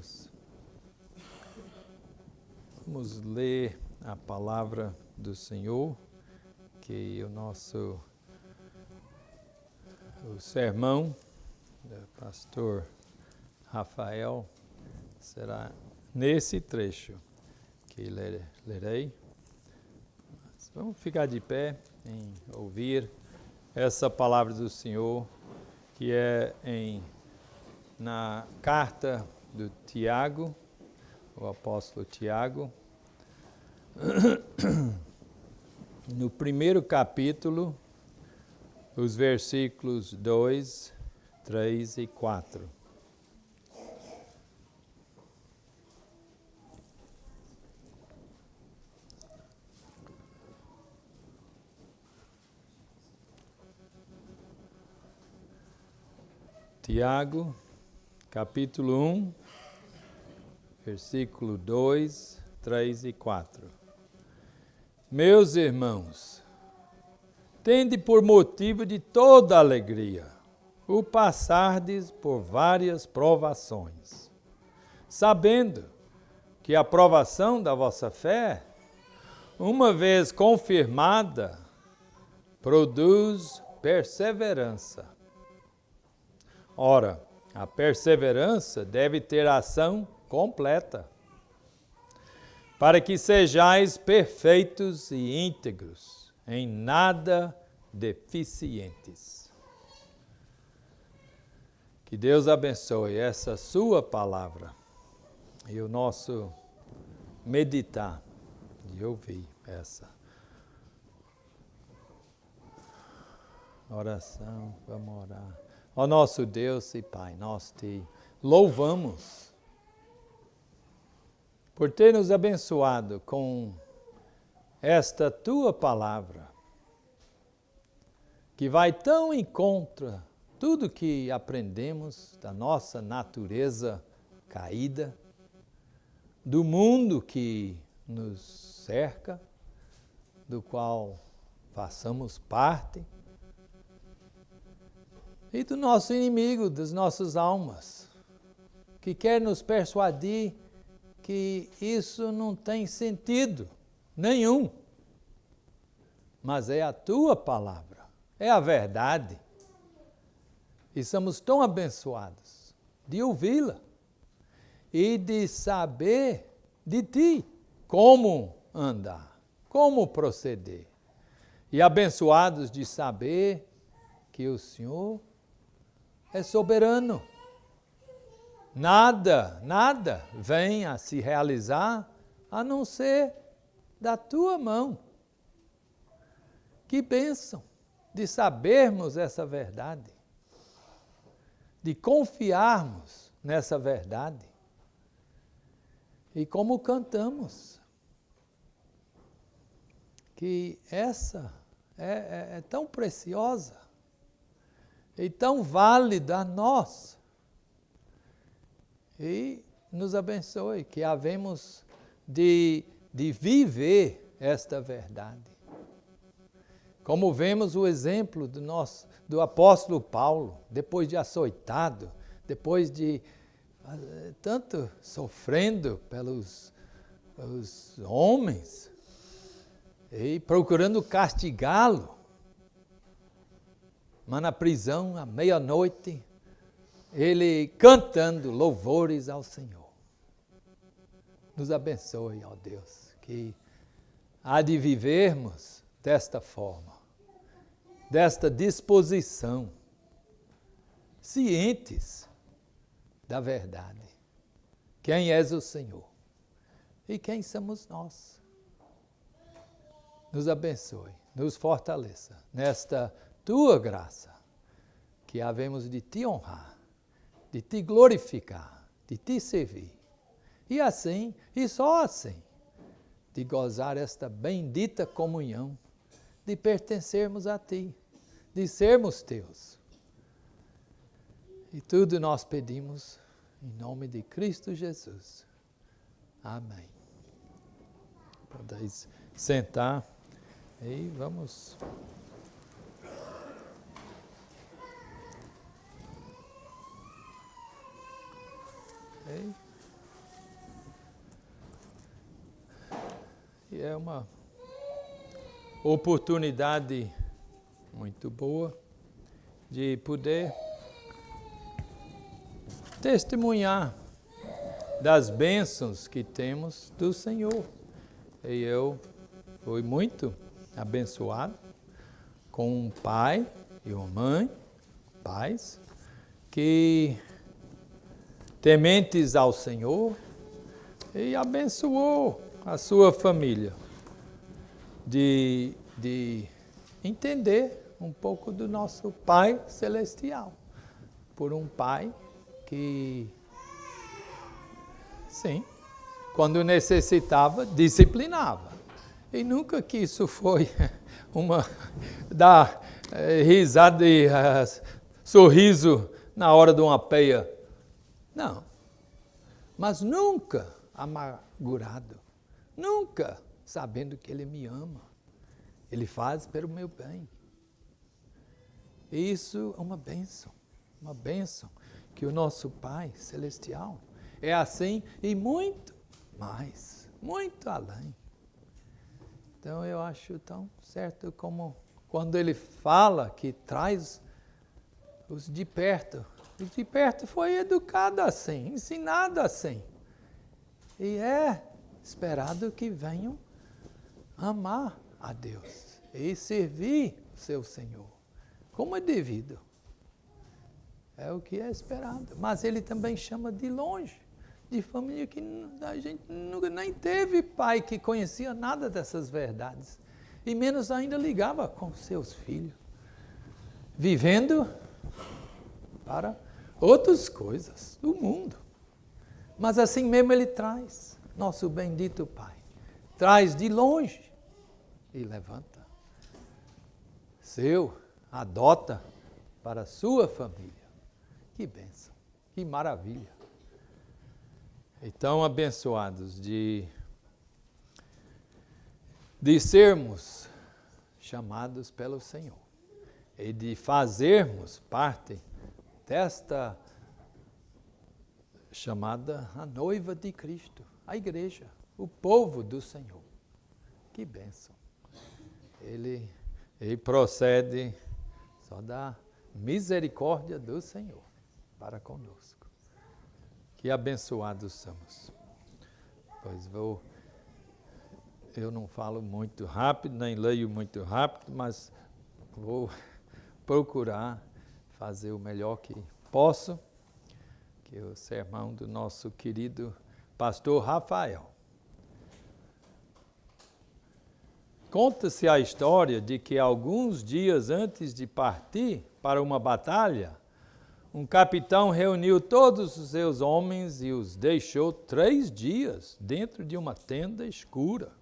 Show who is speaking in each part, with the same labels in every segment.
Speaker 1: Deus. Vamos ler a palavra do Senhor, que o sermão do pastor Rafael será nesse trecho que lerei. Mas vamos ficar de pé em ouvir essa palavra do Senhor, que é na carta do Tiago, o apóstolo Tiago, no primeiro capítulo, os versículos 2, 3 e 4. Tiago, capítulo 1, versículo 2, 3 e 4. Meus irmãos, tende por motivo de toda alegria o passardes por várias provações, sabendo que a provação da vossa fé, uma vez confirmada, produz perseverança. Ora, a perseverança deve ter ação completa, para que sejais perfeitos e íntegros, em nada deficientes. Que Deus abençoe essa sua palavra e o nosso meditar de ouvir essa oração. Vamos orar. Ó nosso Deus e Pai, nós te louvamos por ter nos abençoado com esta tua palavra, que vai tão em contra tudo que aprendemos da nossa natureza caída, do mundo que nos cerca, do qual façamos parte, e do nosso inimigo, das nossas almas, que quer nos persuadir que isso não tem sentido nenhum. Mas é a tua palavra, é a verdade. E somos tão abençoados de ouvi-la e de saber de ti como andar, como proceder. E abençoados de saber que o Senhor é soberano. Nada vem a se realizar a não ser da tua mão. Que bênção de sabermos essa verdade, de confiarmos nessa verdade. E como cantamos, que essa é tão preciosa e tão válida a nós. E nos abençoe, que havemos de viver esta verdade. Como vemos o exemplo do apóstolo Paulo, depois de açoitado, depois de tanto sofrendo pelos homens, e procurando castigá-lo, mas na prisão, à meia-noite, ele cantando louvores ao Senhor. Nos abençoe, ó Deus, que há de vivermos desta forma, desta disposição, cientes da verdade. Quem és o Senhor e quem somos nós. Nos abençoe, nos fortaleça nesta tua graça, que havemos de te honrar, de te glorificar, de te servir. E assim, e só assim, de gozar esta bendita comunhão, de pertencermos a ti, de sermos teus. E tudo nós pedimos em nome de Cristo Jesus. Amém. Podeis sentar e vamos... Okay. é uma oportunidade muito boa de poder testemunhar das bênçãos que temos do Senhor. E eu fui muito abençoado com um pai e uma mãe, pais, que tementes ao Senhor, e abençoou a sua família de entender um pouco do nosso Pai Celestial, por um pai que, sim, quando necessitava, disciplinava. E nunca que isso foi dar risada e sorriso na hora de uma peia. Não. Mas nunca amargurado. Nunca sabendo que Ele me ama. Ele faz pelo meu bem. E isso é uma bênção. Uma bênção que o nosso Pai Celestial é assim e muito mais, muito além. Então eu acho tão certo como quando ele fala que traz os de perto. Os de perto foi educado assim, ensinado assim. E é esperado que venham amar a Deus e servir o seu Senhor, como é devido. É o que é esperado. Mas ele também chama de longe, de família que a gente nunca nem teve pai que conhecia nada dessas verdades. E menos ainda ligava com seus filhos. Vivendo para outras coisas do mundo. Mas assim mesmo ele traz, nosso bendito Pai. Traz de longe e levanta. Adota para a sua família. Que bênção, que maravilha. E tão abençoados de sermos chamados pelo Senhor e de fazermos parte desta chamada a noiva de Cristo, a igreja, o povo do Senhor. Que bênção. Ele procede só da misericórdia do Senhor para conosco. Que abençoados somos. Pois eu não falo muito rápido, nem leio muito rápido, mas vou procurar fazer o melhor que posso, que é o sermão do nosso querido pastor Rafael. Conta-se a história de que alguns dias antes de partir para uma batalha, um capitão reuniu todos os seus homens e os deixou 3 dias dentro de uma tenda escura.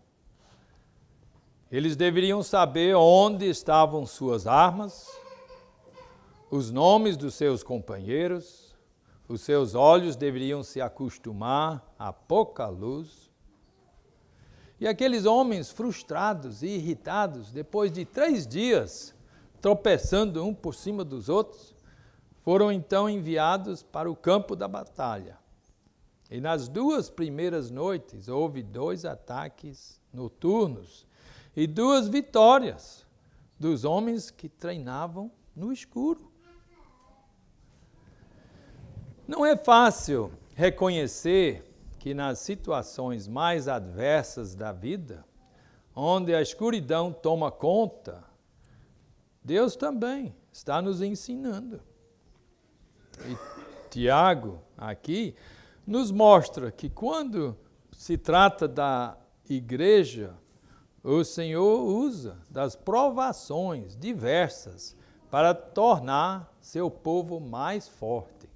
Speaker 1: Eles deveriam saber onde estavam suas armas, os nomes dos seus companheiros, os seus olhos deveriam se acostumar à pouca luz. E aqueles homens frustrados e irritados, depois de 3 dias, tropeçando um por cima dos outros, foram então enviados para o campo da batalha. E nas 2 primeiras noites houve 2 ataques noturnos e 2 vitórias dos homens que treinavam no escuro. Não é fácil reconhecer que nas situações mais adversas da vida, onde a escuridão toma conta, Deus também está nos ensinando. E Tiago, aqui, nos mostra que quando se trata da igreja, o Senhor usa das provações diversas para tornar seu povo mais forte.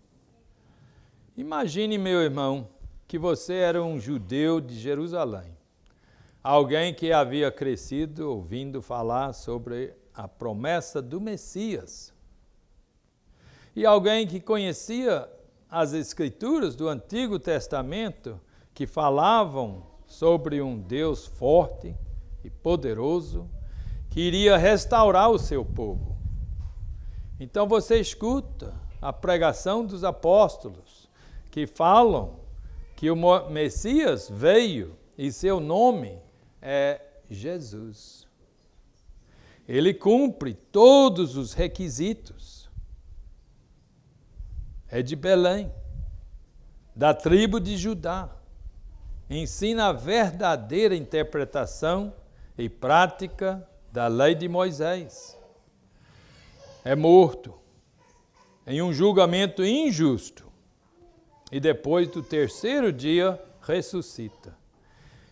Speaker 1: Imagine, meu irmão, que você era um judeu de Jerusalém, alguém que havia crescido ouvindo falar sobre a promessa do Messias, e alguém que conhecia as Escrituras do Antigo Testamento, que falavam sobre um Deus forte e poderoso, que iria restaurar o seu povo. Então você escuta a pregação dos apóstolos, que falam que o Messias veio e seu nome é Jesus. Ele cumpre todos os requisitos. É de Belém, da tribo de Judá. Ensina a verdadeira interpretação e prática da lei de Moisés. É morto em um julgamento injusto e depois do terceiro dia ressuscita.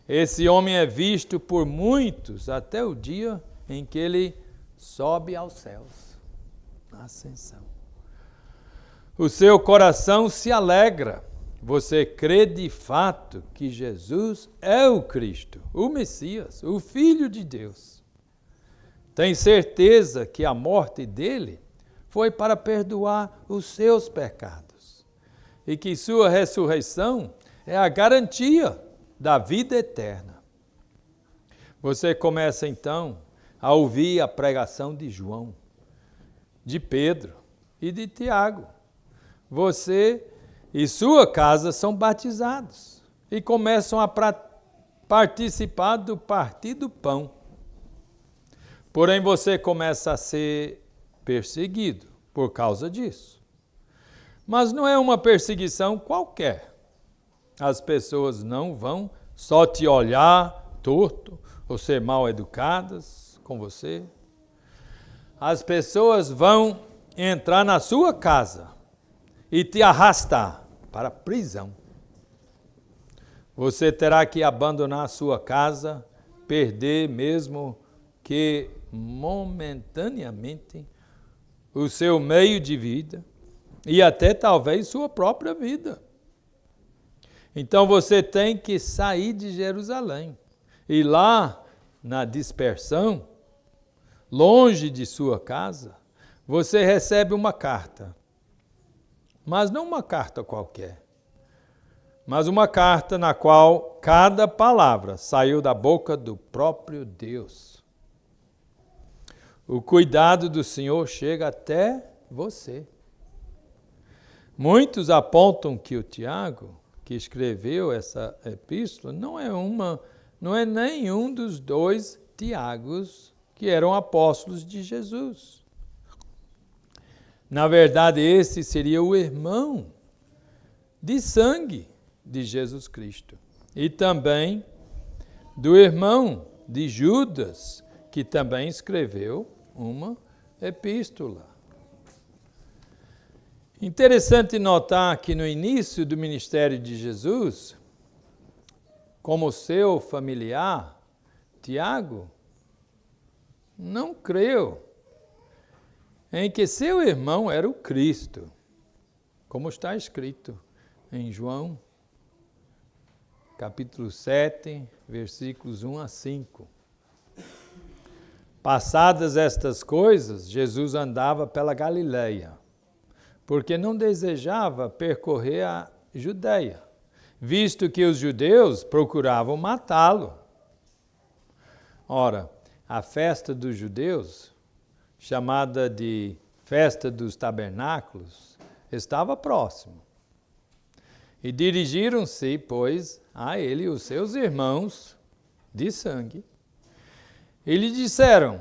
Speaker 1: Esse homem é visto por muitos até o dia em que ele sobe aos céus. Ascensão. O seu coração se alegra. Você crê de fato que Jesus é o Cristo, o Messias, o Filho de Deus. Tem certeza que a morte dele foi para perdoar os seus pecados e que sua ressurreição é a garantia da vida eterna. Você começa então a ouvir a pregação de João, de Pedro e de Tiago. Você e sua casa são batizados e começam a participar do partir do pão. Porém, você começa a ser perseguido por causa disso. Mas não é uma perseguição qualquer. As pessoas não vão só te olhar torto ou ser mal educadas com você. As pessoas vão entrar na sua casa e te arrastar para a prisão. Você terá que abandonar a sua casa, perder mesmo que momentaneamente o seu meio de vida e até talvez sua própria vida. Então você tem que sair de Jerusalém. E lá, na dispersão, longe de sua casa, você recebe uma carta. Mas não uma carta qualquer, mas uma carta na qual cada palavra saiu da boca do próprio Deus. O cuidado do Senhor chega até você. Muitos apontam que o Tiago, que escreveu essa epístola, não é nenhum dos dois Tiagos que eram apóstolos de Jesus. Na verdade, esse seria o irmão de sangue de Jesus Cristo. E também do irmão de Judas, que também escreveu uma epístola. Interessante notar que no início do ministério de Jesus, como seu familiar, Tiago, não creu em que seu irmão era o Cristo, como está escrito em João, capítulo 7, versículos 1 a 5. Passadas estas coisas, Jesus andava pela Galileia, porque não desejava percorrer a Judeia, visto que os judeus procuravam matá-lo. Ora, a festa dos judeus, chamada de Festa dos Tabernáculos, estava próximo. E dirigiram-se, pois, a ele os seus irmãos de sangue, e lhe disseram: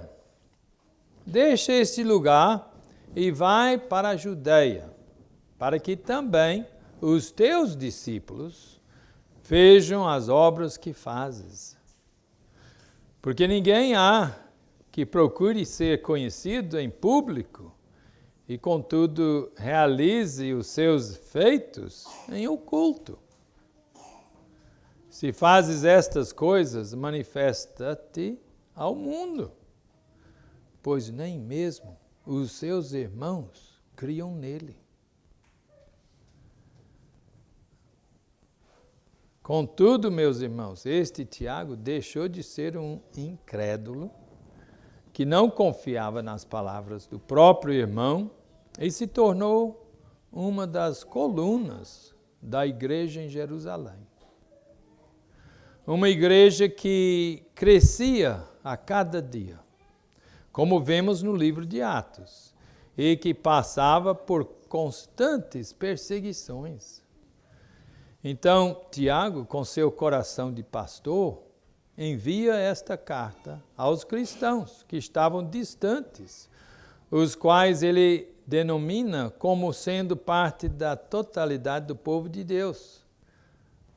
Speaker 1: deixa este lugar e vai para a Judeia, para que também os teus discípulos vejam as obras que fazes. Porque ninguém há que procure ser conhecido em público e, contudo, realize os seus feitos em oculto. Se fazes estas coisas, manifesta-te ao mundo, pois nem mesmo os seus irmãos criam nele. Contudo, meus irmãos, este Tiago deixou de ser um incrédulo que não confiava nas palavras do próprio irmão e se tornou uma das colunas da igreja em Jerusalém. Uma igreja que crescia a cada dia, como vemos no livro de Atos, e que passava por constantes perseguições. Então, Tiago, com seu coração de pastor, envia esta carta aos cristãos que estavam distantes, os quais ele denomina como sendo parte da totalidade do povo de Deus.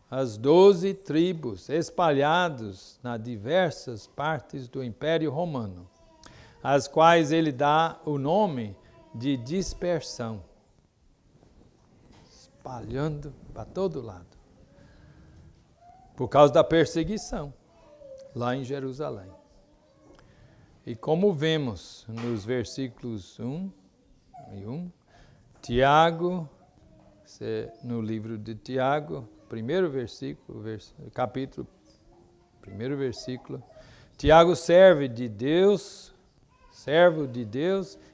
Speaker 1: As 12 tribos espalhados nas diversas partes do Império Romano, às quais ele dá o nome de dispersão, espalhando para todo lado, por causa da perseguição lá em Jerusalém. E como vemos nos versículos 1 e 1, Tiago, no livro de Tiago, primeiro versículo, capítulo, primeiro versículo, Tiago servo de Deus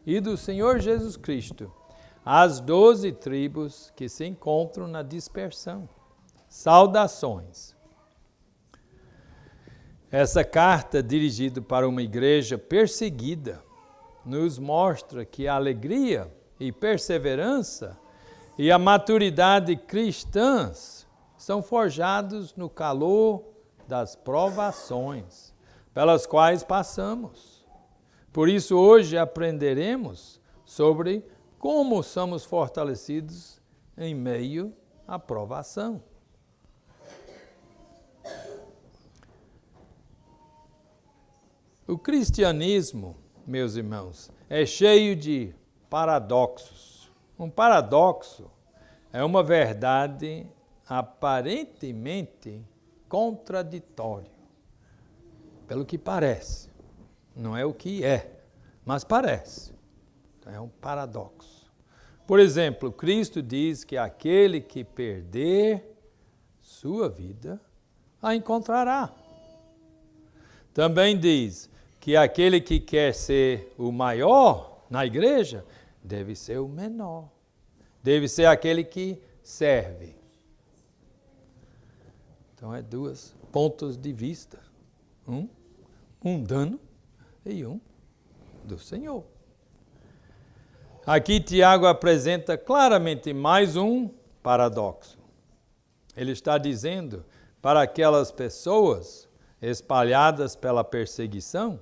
Speaker 1: e do Senhor Jesus Cristo, as 12 tribos que se encontram na dispersão. Saudações. Essa carta, dirigida para uma igreja perseguida, nos mostra que a alegria e perseverança e a maturidade cristãs são forjados no calor das provações pelas quais passamos. Por isso, hoje aprenderemos sobre como somos fortalecidos em meio à provação. O cristianismo, meus irmãos, é cheio de paradoxos. Um paradoxo é uma verdade aparentemente contraditória, pelo que parece. Não é o que é, mas parece. Então é um paradoxo. Por exemplo, Cristo diz que aquele que perder sua vida, a encontrará. Também diz que aquele que quer ser o maior na igreja, deve ser o menor. Deve ser aquele que serve. Então é dois pontos de vista. Um mundano e um do Senhor. Aqui Tiago apresenta claramente mais um paradoxo. Ele está dizendo para aquelas pessoas espalhadas pela perseguição,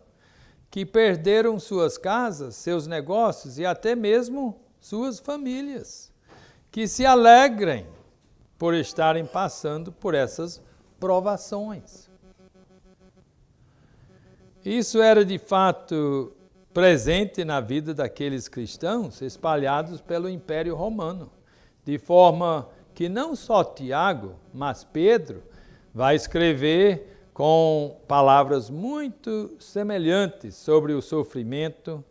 Speaker 1: que perderam suas casas, seus negócios e até mesmo suas famílias, que se alegrem por estarem passando por essas provações. Isso era de fato presente na vida daqueles cristãos espalhados pelo Império Romano, de forma que não só Tiago, mas Pedro vai escrever com palavras muito semelhantes sobre o sofrimento,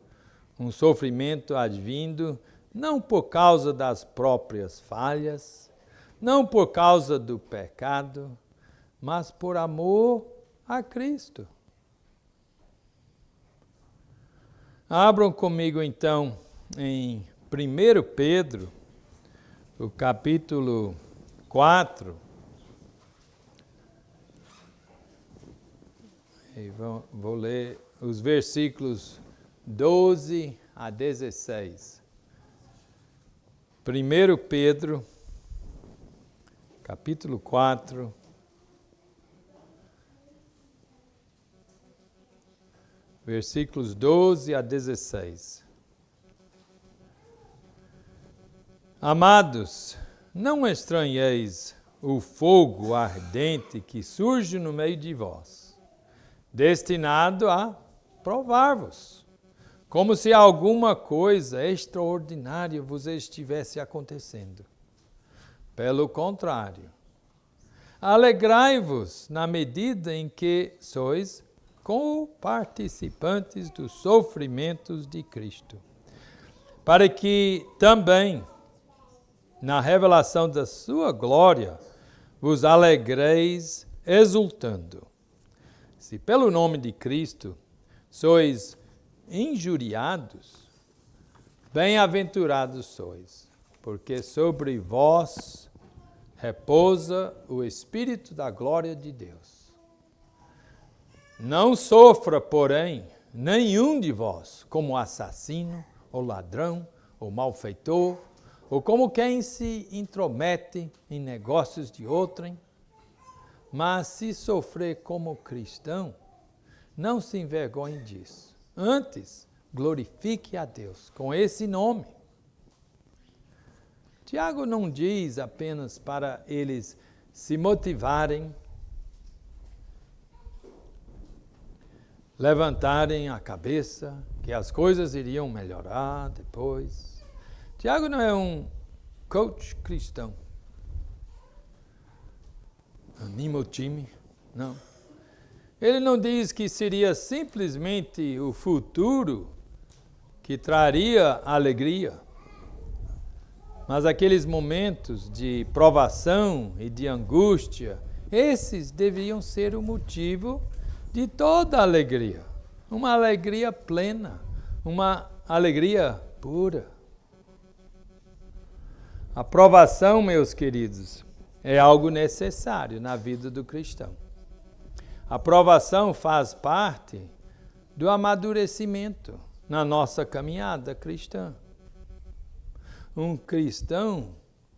Speaker 1: um sofrimento advindo não por causa das próprias falhas, não por causa do pecado, mas por amor a Cristo. Abram comigo então em 1 Pedro, o capítulo 4. E vou ler os versículos 12 a 16. 1 Pedro, capítulo 4, versículos 12 a 16. Amados, não estranheis o fogo ardente que surge no meio de vós, destinado a provar-vos, como se alguma coisa extraordinária vos estivesse acontecendo. Pelo contrário, alegrai-vos na medida em que sois co-participantes dos sofrimentos de Cristo, para que também, na revelação da sua glória, vos alegreis exultando. Se pelo nome de Cristo sois injuriados, bem-aventurados sois, porque sobre vós repousa o Espírito da glória de Deus. Não sofra, porém, nenhum de vós como assassino, ou ladrão, ou malfeitor, ou como quem se intromete em negócios de outrem. Mas se sofrer como cristão, não se envergonhe disso. Antes, glorifique a Deus com esse nome. Tiago não diz apenas para eles se motivarem, levantarem a cabeça, que as coisas iriam melhorar depois. Tiago não é um coach cristão. Anima o time, não. Ele não diz que seria simplesmente o futuro que traria alegria, mas aqueles momentos de provação e de angústia, esses deveriam ser o motivo de toda alegria. Uma alegria plena, uma alegria pura. A provação, meus queridos, é algo necessário na vida do cristão. A provação faz parte do amadurecimento na nossa caminhada cristã. Um cristão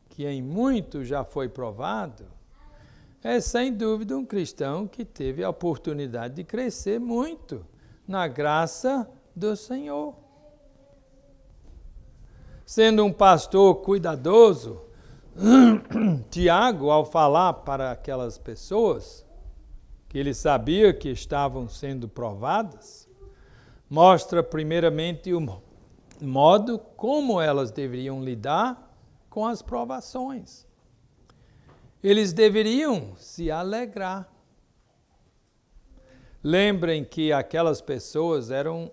Speaker 1: que em muito já foi provado é sem dúvida um cristão que teve a oportunidade de crescer muito na graça do Senhor. Sendo um pastor cuidadoso, Tiago, ao falar para aquelas pessoas que ele sabia que estavam sendo provadas, mostra primeiramente o modo como elas deveriam lidar com as provações. Eles deveriam se alegrar. Lembrem que aquelas pessoas eram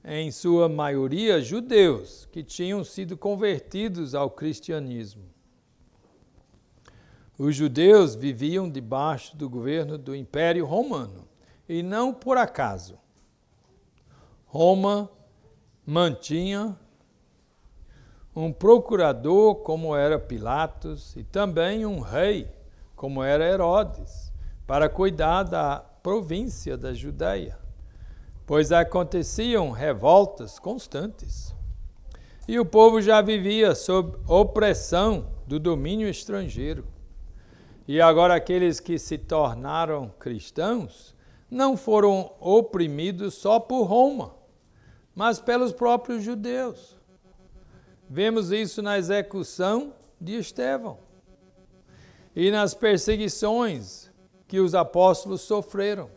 Speaker 1: em sua maioria, judeus que tinham sido convertidos ao cristianismo. Os judeus viviam debaixo do governo do Império Romano, e não por acaso. Roma mantinha um procurador, como era Pilatos, e também um rei, como era Herodes, para cuidar da província da Judeia, pois aconteciam revoltas constantes. E o povo já vivia sob opressão do domínio estrangeiro. E agora aqueles que se tornaram cristãos não foram oprimidos só por Roma, mas pelos próprios judeus. Vemos isso na execução de Estevão e nas perseguições que os apóstolos sofreram.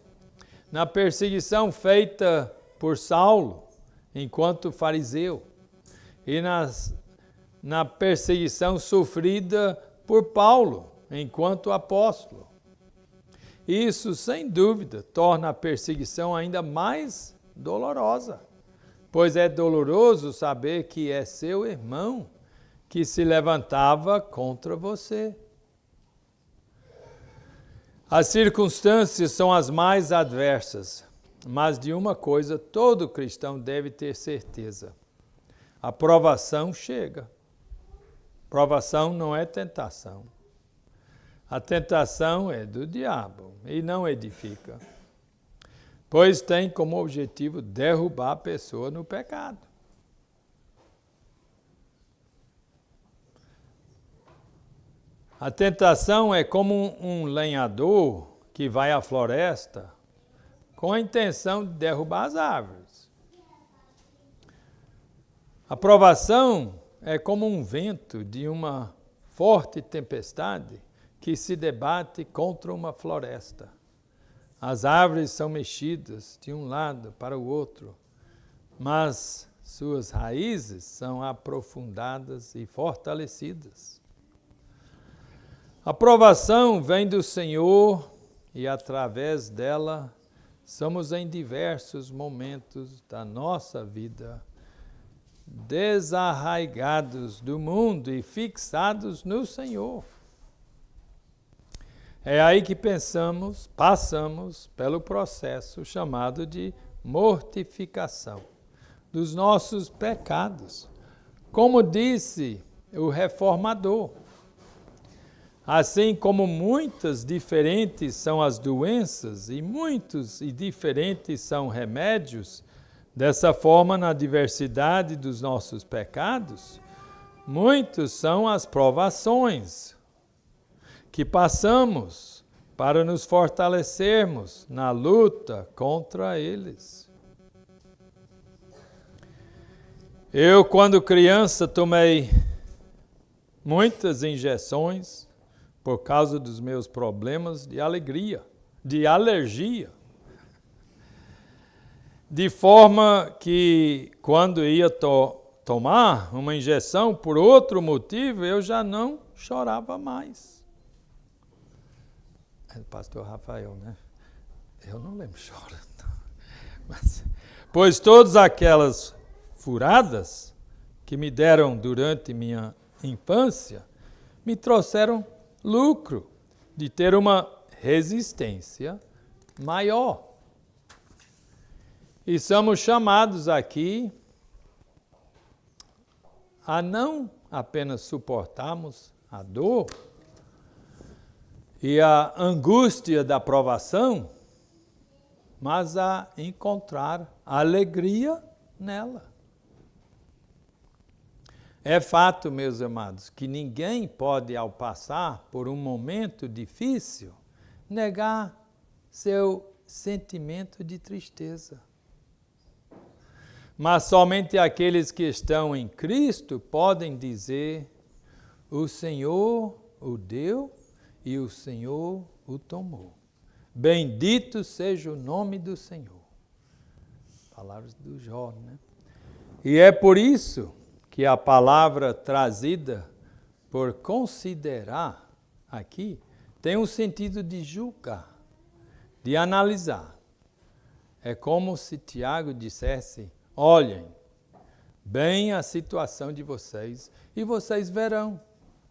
Speaker 1: Na perseguição feita por Saulo, enquanto fariseu, e na perseguição sofrida por Paulo, enquanto apóstolo. Isso, sem dúvida, torna a perseguição ainda mais dolorosa, pois é doloroso saber que é seu irmão que se levantava contra você. As circunstâncias são as mais adversas, mas de uma coisa todo cristão deve ter certeza: a provação chega. Provação não é tentação. A tentação é do diabo e não edifica, pois tem como objetivo derrubar a pessoa no pecado. A tentação é como um lenhador que vai à floresta com a intenção de derrubar as árvores. A provação é como um vento de uma forte tempestade que se debate contra uma floresta. As árvores são mexidas de um lado para o outro, mas suas raízes são aprofundadas e fortalecidas. A provação vem do Senhor e, através dela, somos em diversos momentos da nossa vida desarraigados do mundo e fixados no Senhor. É aí que passamos pelo processo chamado de mortificação dos nossos pecados. Como disse o reformador, assim como muitas diferentes são as doenças e muitos e diferentes são remédios, dessa forma, na diversidade dos nossos pecados, muitos são as provações que passamos para nos fortalecermos na luta contra eles. Eu, quando criança, tomei muitas injeções por causa dos meus problemas de alergia. De forma que, quando ia tomar uma injeção por outro motivo, eu já não chorava mais. É o pastor Rafael, né? Eu não lembro chorando. Mas, pois todas aquelas furadas que me deram durante minha infância me trouxeram lucro de ter uma resistência maior. E somos chamados aqui a não apenas suportarmos a dor e a angústia da provação, mas a encontrar alegria nela. É fato, meus amados, que ninguém pode, ao passar por um momento difícil, negar seu sentimento de tristeza. Mas somente aqueles que estão em Cristo podem dizer: o Senhor o deu e o Senhor o tomou. Bendito seja o nome do Senhor. Palavras do Jó, né? E é por isso que a palavra trazida por considerar aqui tem um sentido de julgar, de analisar. É como se Tiago dissesse: olhem bem a situação de vocês e vocês verão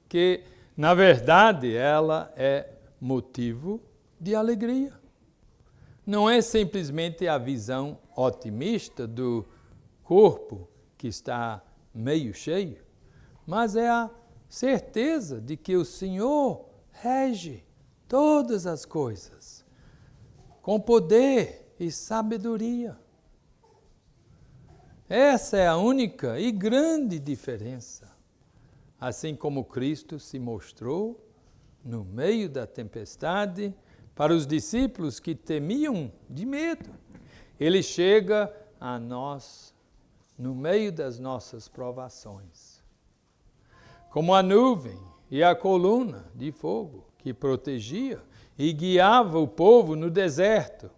Speaker 1: que, na verdade, ela é motivo de alegria. Não é simplesmente a visão otimista do corpo que está meio cheio, mas é a certeza de que o Senhor rege todas as coisas com poder e sabedoria. Essa é a única e grande diferença. Assim como Cristo se mostrou no meio da tempestade para os discípulos que temiam de medo, Ele chega a nós no meio das nossas provações. Como a nuvem e a coluna de fogo que protegia e guiava o povo no deserto.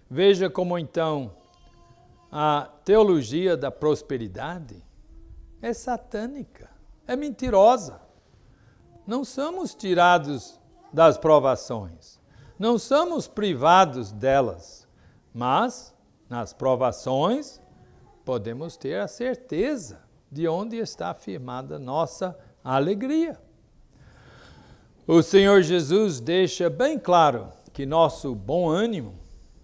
Speaker 1: Veja como então a teologia da prosperidade é satânica, é mentirosa. Não somos tirados das provações, não somos privados delas, mas nas provações podemos ter a certeza de onde está firmada nossa alegria. O Senhor Jesus deixa bem claro que nosso bom ânimo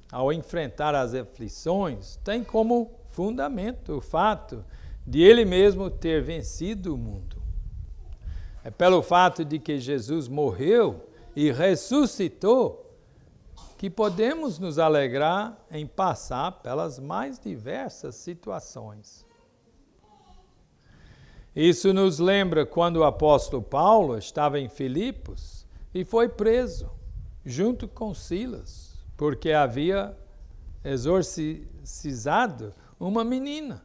Speaker 1: ao enfrentar as aflições tem como fundamento o fato de Ele mesmo ter vencido o mundo. É pelo fato de que Jesus morreu e ressuscitou que podemos nos alegrar em passar pelas mais diversas situações. Isso nos lembra quando o apóstolo Paulo estava em Filipos e foi preso, junto com Silas, porque havia exorcizado uma menina.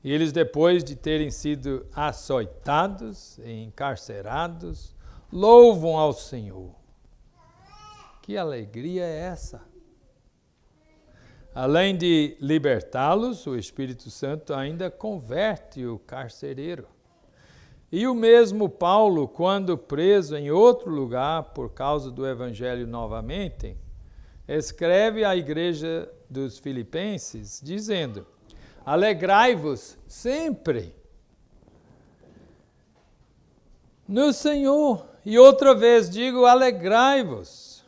Speaker 1: E eles, depois de terem sido açoitados e encarcerados, louvam ao Senhor. Que alegria é essa? Além de libertá-los, o Espírito Santo ainda converte o carcereiro. E o mesmo Paulo, quando preso em outro lugar por causa do Evangelho novamente, escreve à igreja dos Filipenses, dizendo: alegrai-vos sempre no Senhor. E outra vez digo, alegrai-vos.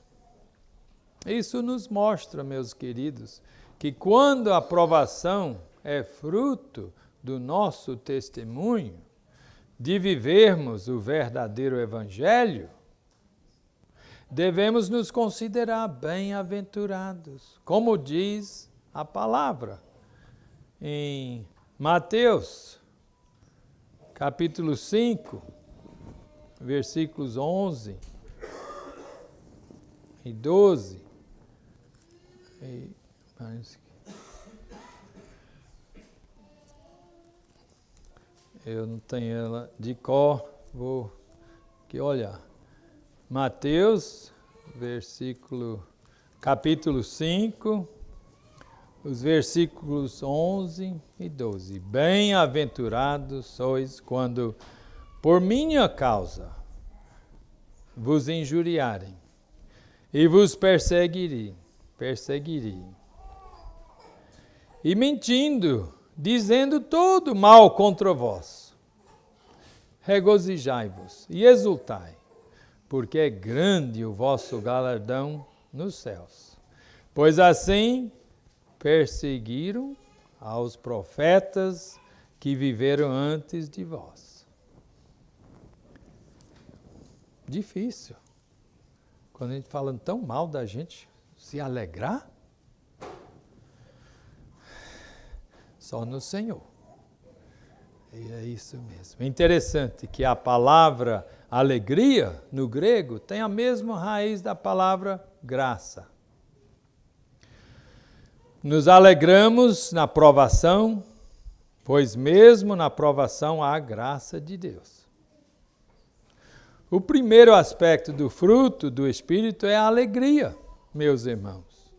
Speaker 1: Isso nos mostra, meus queridos, que quando a provação é fruto do nosso testemunho, de vivermos o verdadeiro Evangelho, devemos nos considerar bem-aventurados, como diz a palavra em Mateus, capítulo 5, versículos 11 e 12. E parece que eu não tenho ela de cor, vou aqui olhar. Mateus, capítulo 5, os versículos 11 e 12. Bem-aventurados sois quando, por minha causa, vos injuriarem e vos perseguirem, e mentindo, dizendo todo mal contra vós. Regozijai-vos e exultai, porque é grande o vosso galardão nos céus. Pois assim perseguiram aos profetas que viveram antes de vós. Difícil. Quando a gente fala tão mal da gente, se alegrar? Só no Senhor. E é isso mesmo. É interessante que a palavra alegria, no grego, tem a mesma raiz da palavra graça. Nos alegramos na provação, pois mesmo na provação há a graça de Deus. O primeiro aspecto do fruto do Espírito é a alegria, meus irmãos.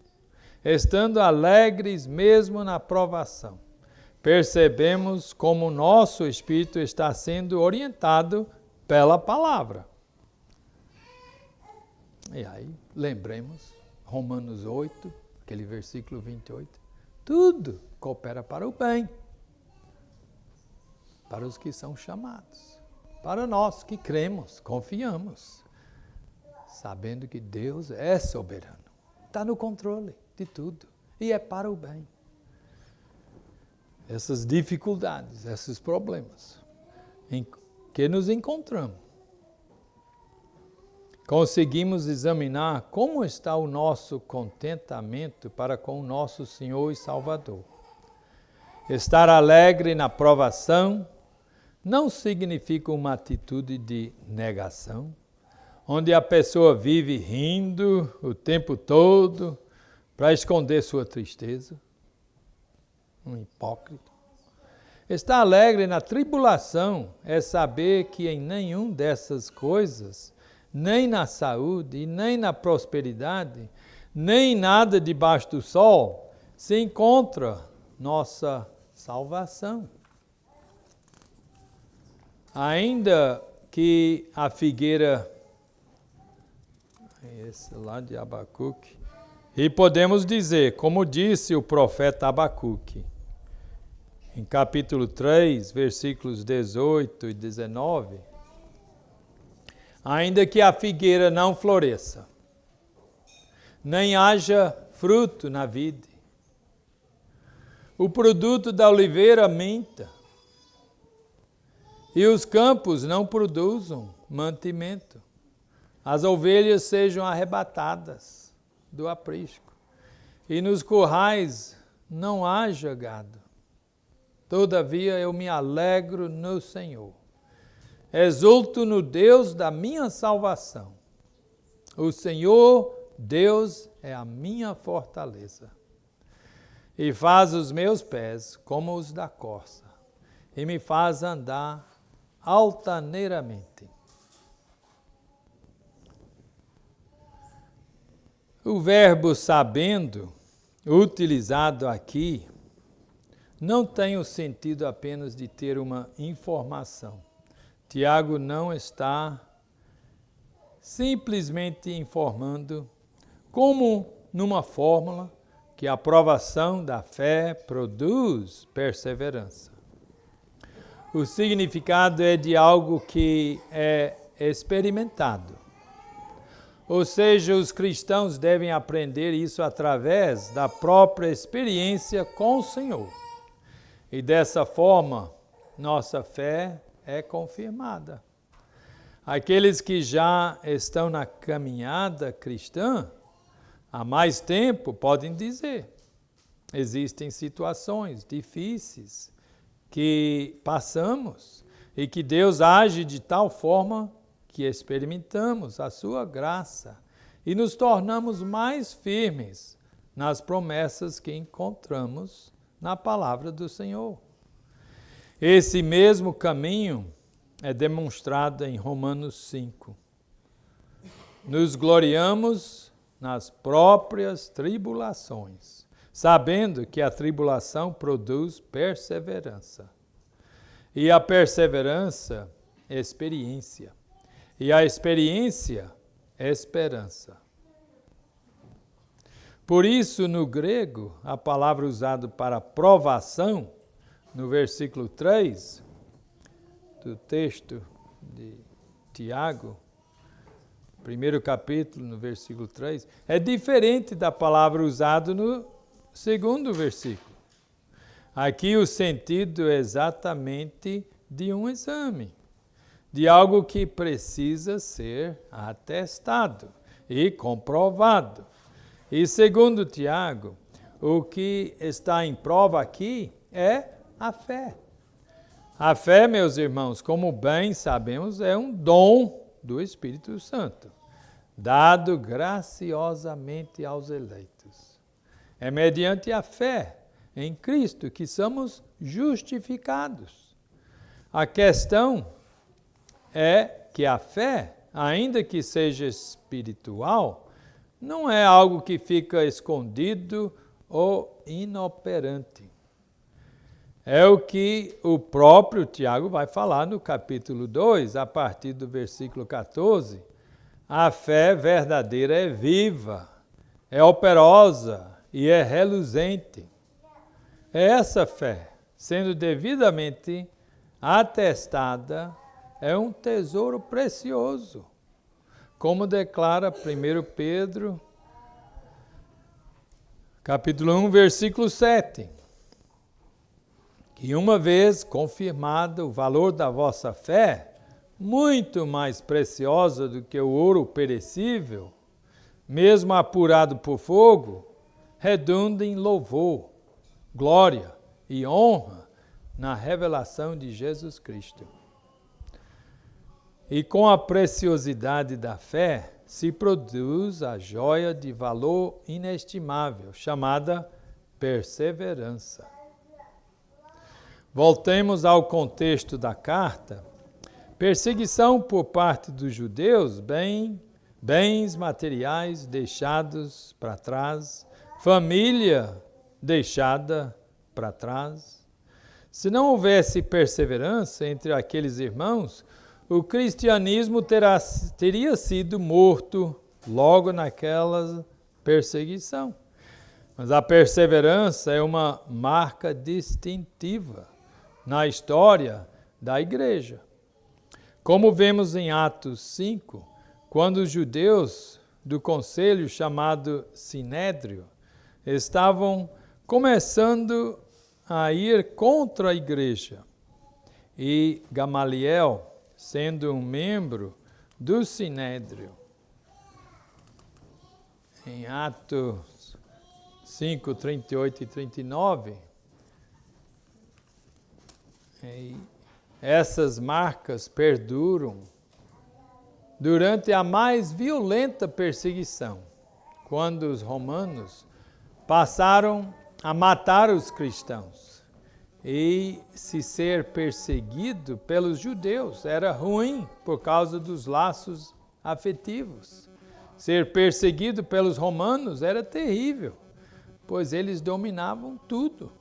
Speaker 1: Estando alegres mesmo na provação, percebemos como o nosso espírito está sendo orientado pela palavra. E aí, lembremos, Romanos 8, aquele versículo 28, tudo coopera para o bem, para os que são chamados, para nós que cremos, confiamos, sabendo que Deus é soberano, está no controle de tudo e é para o bem. Essas dificuldades, esses problemas em que nos encontramos, conseguimos examinar como está o nosso contentamento para com o nosso Senhor e Salvador. Estar alegre na provação não significa uma atitude de negação, onde a pessoa vive rindo o tempo todo para esconder sua tristeza. Um hipócrita. Estar alegre na tribulação é saber que em nenhum dessas coisas, nem na saúde, nem na prosperidade, nem nada debaixo do sol, se encontra nossa salvação. Ainda que a figueira, esse lá de Abacuque, e podemos dizer, como disse o profeta Abacuque, em capítulo 3, versículos 18 e 19, ainda que a figueira não floresça, nem haja fruto na vide, o produto da oliveira minta, e os campos não produzam mantimento, as ovelhas sejam arrebatadas do aprisco, e nos currais não haja gado. Todavia eu me alegro no Senhor, exulto no Deus da minha salvação. O Senhor, Deus, é a minha fortaleza, e faz os meus pés como os da corça, e me faz andar altaneiramente. O verbo sabendo, utilizado aqui, não tem o sentido apenas de ter uma informação. Tiago não está simplesmente informando, como numa fórmula, que a provação da fé produz perseverança. O significado é de algo que é experimentado. Ou seja, os cristãos devem aprender isso através da própria experiência com o Senhor. E dessa forma, nossa fé é confirmada. Aqueles que já estão na caminhada cristã há mais tempo podem dizer: existem situações difíceis que passamos e que Deus age de tal forma que experimentamos a sua graça e nos tornamos mais firmes nas promessas que encontramos na palavra do Senhor. Esse mesmo caminho é demonstrado em Romanos 5. Nos gloriamos nas próprias tribulações, sabendo que a tribulação produz perseverança. E a perseverança, experiência. E a experiência, esperança. Por isso, no grego, a palavra usada para provação, no versículo 3 do texto de Tiago, primeiro capítulo, no versículo 3, é diferente da palavra usada no segundo versículo. Aqui o sentido é exatamente de um exame, de algo que precisa ser atestado e comprovado. E segundo Tiago, o que está em prova aqui é a fé. A fé, meus irmãos, como bem sabemos, é um dom do Espírito Santo, dado graciosamente aos eleitos. É mediante a fé em Cristo que somos justificados. A questão é que a fé, ainda que seja espiritual, não é algo que fica escondido ou inoperante. É o que o próprio Tiago vai falar no capítulo 2, a partir do versículo 14. A fé verdadeira é viva, é operosa e é reluzente. É essa fé, sendo devidamente atestada, é um tesouro precioso, como declara 1 Pedro, capítulo 1, versículo 7. Que uma vez confirmado o valor da vossa fé, muito mais preciosa do que o ouro perecível, mesmo apurado por fogo, redunda em louvor, glória e honra na revelação de Jesus Cristo. E com a preciosidade da fé se produz a joia de valor inestimável, chamada perseverança. Voltemos ao contexto da carta. Perseguição por parte dos judeus, bens materiais deixados para trás, família deixada para trás. Se não houvesse perseverança entre aqueles irmãos, o cristianismo teria sido morto logo naquela perseguição. Mas a perseverança é uma marca distintiva na história da igreja. Como vemos em Atos 5, quando os judeus do conselho chamado Sinédrio estavam começando a ir contra a igreja, e Gamaliel, sendo um membro do Sinédrio, em Atos 5, 38 e 39, essas marcas perduram durante a mais violenta perseguição, quando os romanos passaram a matar os cristãos. E se ser perseguido pelos judeus era ruim por causa dos laços afetivos. Ser perseguido pelos romanos era terrível, pois eles dominavam tudo.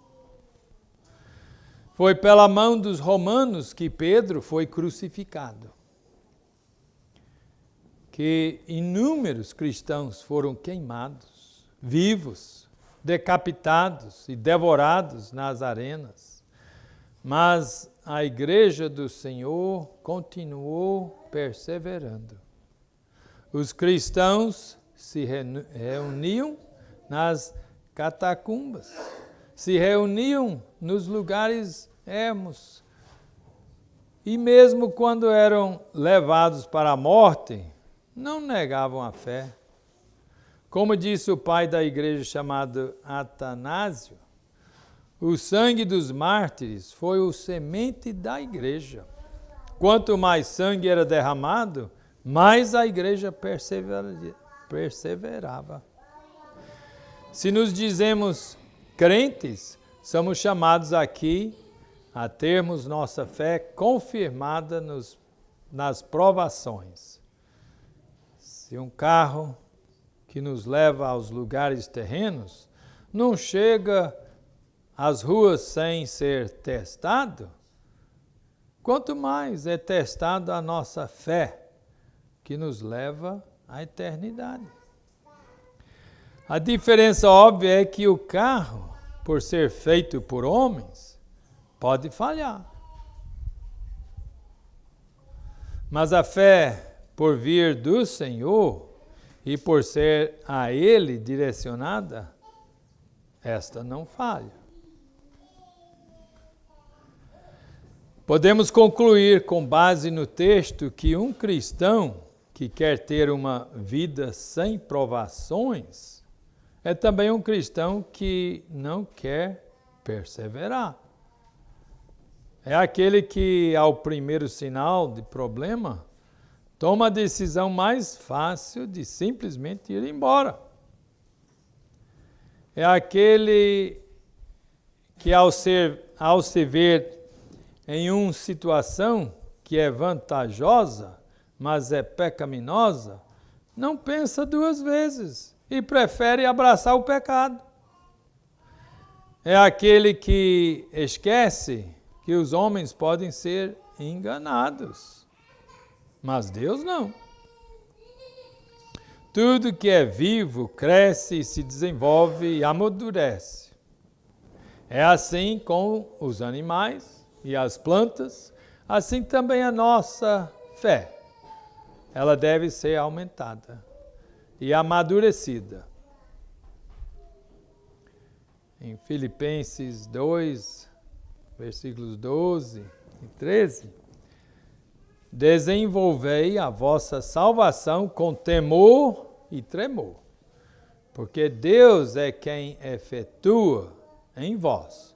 Speaker 1: Foi pela mão dos romanos que Pedro foi crucificado, que inúmeros cristãos foram queimados, vivos, decapitados e devorados nas arenas. Mas a igreja do Senhor continuou perseverando. Os cristãos se reuniam nas catacumbas, se reuniam nos lugares ermos. E mesmo quando eram levados para a morte, não negavam a fé. Como disse o pai da igreja chamado Atanásio, o sangue dos mártires foi o semente da igreja. Quanto mais sangue era derramado, mais a igreja perseverava. Se nos dizemos crentes, somos chamados aqui a termos nossa fé confirmada nas provações. Se um carro que nos leva aos lugares terrenos não chega às ruas sem ser testado, quanto mais é testada a nossa fé, que nos leva à eternidade. A diferença óbvia é que o carro, por ser feito por homens, pode falhar. Mas a fé, por vir do Senhor e por ser a Ele direcionada, esta não falha. Podemos concluir, com base no texto, que um cristão que quer ter uma vida sem provações é também um cristão que não quer perseverar. É aquele que, ao primeiro sinal de problema, toma a decisão mais fácil de simplesmente ir embora. É aquele que, ao se ver em uma situação que é vantajosa, mas é pecaminosa, não pensa duas vezes e prefere abraçar o pecado. É aquele que esquece que os homens podem ser enganados, mas Deus não. Tudo que é vivo cresce, se desenvolve e amadurece. É assim com os animais e as plantas, assim também a nossa fé. Ela deve ser aumentada e amadurecida. Em Filipenses 2, versículos 12 e 13, desenvolvei a vossa salvação com temor e tremor, porque Deus é quem efetua em vós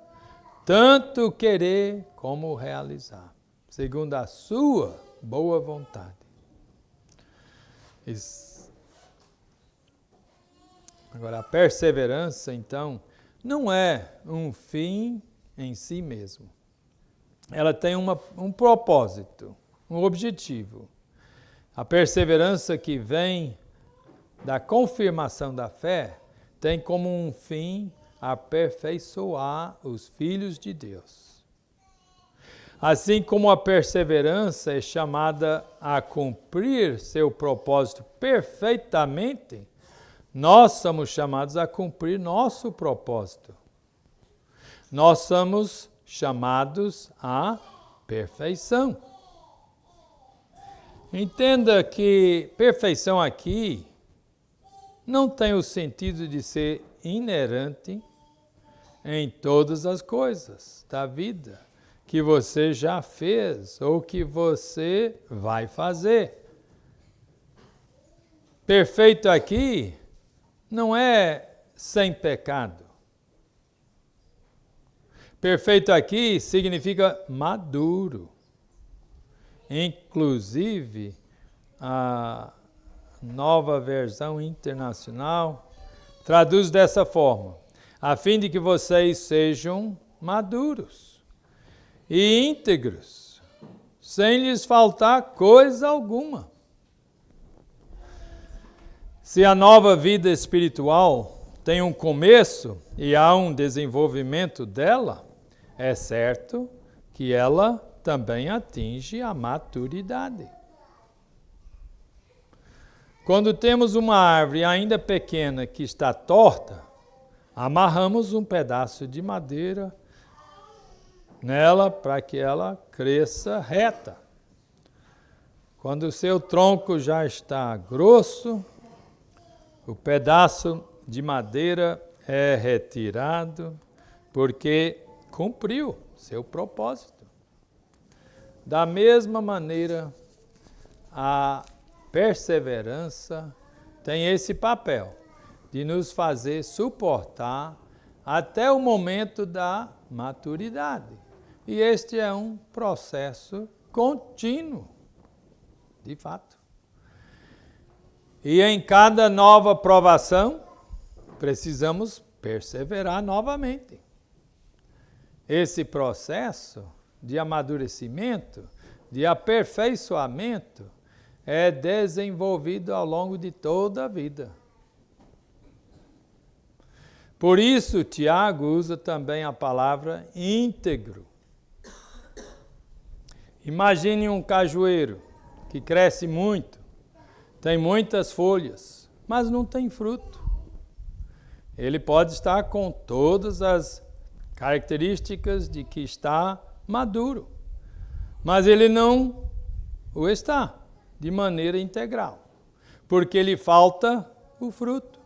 Speaker 1: tanto querer como realizar, segundo a sua boa vontade. Agora, a perseverança, então, não é um fim em si mesmo. Ela tem um propósito, um objetivo. A perseverança que vem da confirmação da fé tem como um fim aperfeiçoar os filhos de Deus. Assim como a perseverança é chamada a cumprir seu propósito perfeitamente, nós somos chamados a cumprir nosso propósito. Nós somos chamados à perfeição. Entenda que perfeição aqui não tem o sentido de ser inerente em todas as coisas da vida que você já fez ou que você vai fazer. Perfeito aqui não é sem pecado. Perfeito aqui significa maduro. Inclusive, a Nova Versão Internacional traduz dessa forma: a fim de que vocês sejam maduros e íntegros, sem lhes faltar coisa alguma. Se a nova vida espiritual tem um começo e há um desenvolvimento dela, é certo que ela também atinge a maturidade. Quando temos uma árvore ainda pequena que está torta, amarramos um pedaço de madeira nela para que ela cresça reta. Quando o seu tronco já está grosso, o pedaço de madeira é retirado porque cumpriu seu propósito. Da mesma maneira, a perseverança tem esse papel de nos fazer suportar até o momento da maturidade. E este é um processo contínuo, de fato. E em cada nova provação, precisamos perseverar novamente. Esse processo de amadurecimento, de aperfeiçoamento, é desenvolvido ao longo de toda a vida. Por isso, Tiago usa também a palavra íntegro. Imagine um cajueiro que cresce muito, tem muitas folhas, mas não tem fruto. Ele pode estar com todas as características de que está maduro, mas ele não o está de maneira integral, porque lhe falta o fruto.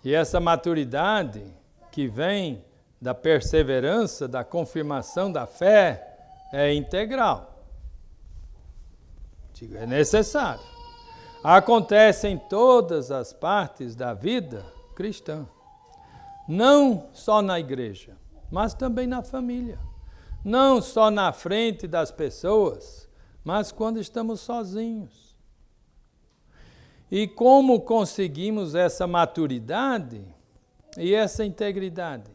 Speaker 1: E essa maturidade que vem da perseverança, da confirmação da fé, é integral. É necessário. Acontece em todas as partes da vida cristã. Não só na igreja, mas também na família. Não só na frente das pessoas, mas quando estamos sozinhos. E como conseguimos essa maturidade e essa integridade?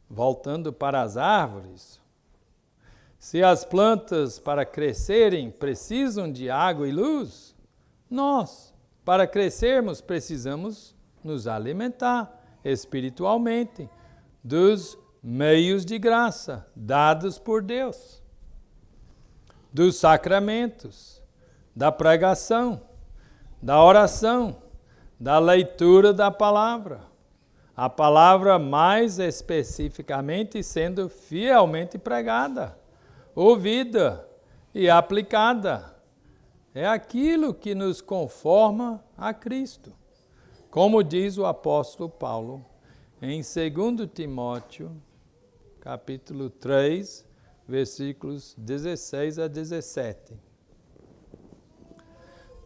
Speaker 1: Voltando para as árvores, se as plantas para crescerem precisam de água e luz, nós, para crescermos, precisamos nos alimentar espiritualmente dos meios de graça dados por Deus, dos sacramentos, da pregação, da oração, da leitura da palavra. A palavra mais especificamente sendo fielmente pregada, ouvida e aplicada. É aquilo que nos conforma a Cristo. Como diz o apóstolo Paulo em 2 Timóteo, capítulo 3, versículos 16 a 17.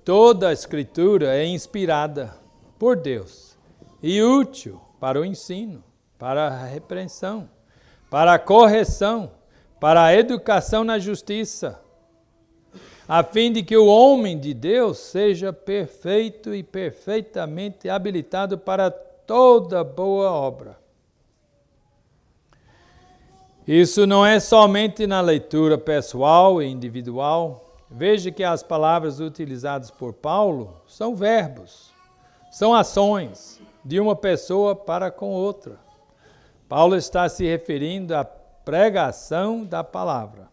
Speaker 1: Toda a Escritura é inspirada por Deus e útil para o ensino, para a repreensão, para a correção, para a educação na justiça, a fim de que o homem de Deus seja perfeito e perfeitamente habilitado para toda boa obra. Isso não é somente na leitura pessoal e individual. Veja que as palavras utilizadas por Paulo são verbos, são ações de uma pessoa para com outra. Paulo está se referindo à pregação da palavra.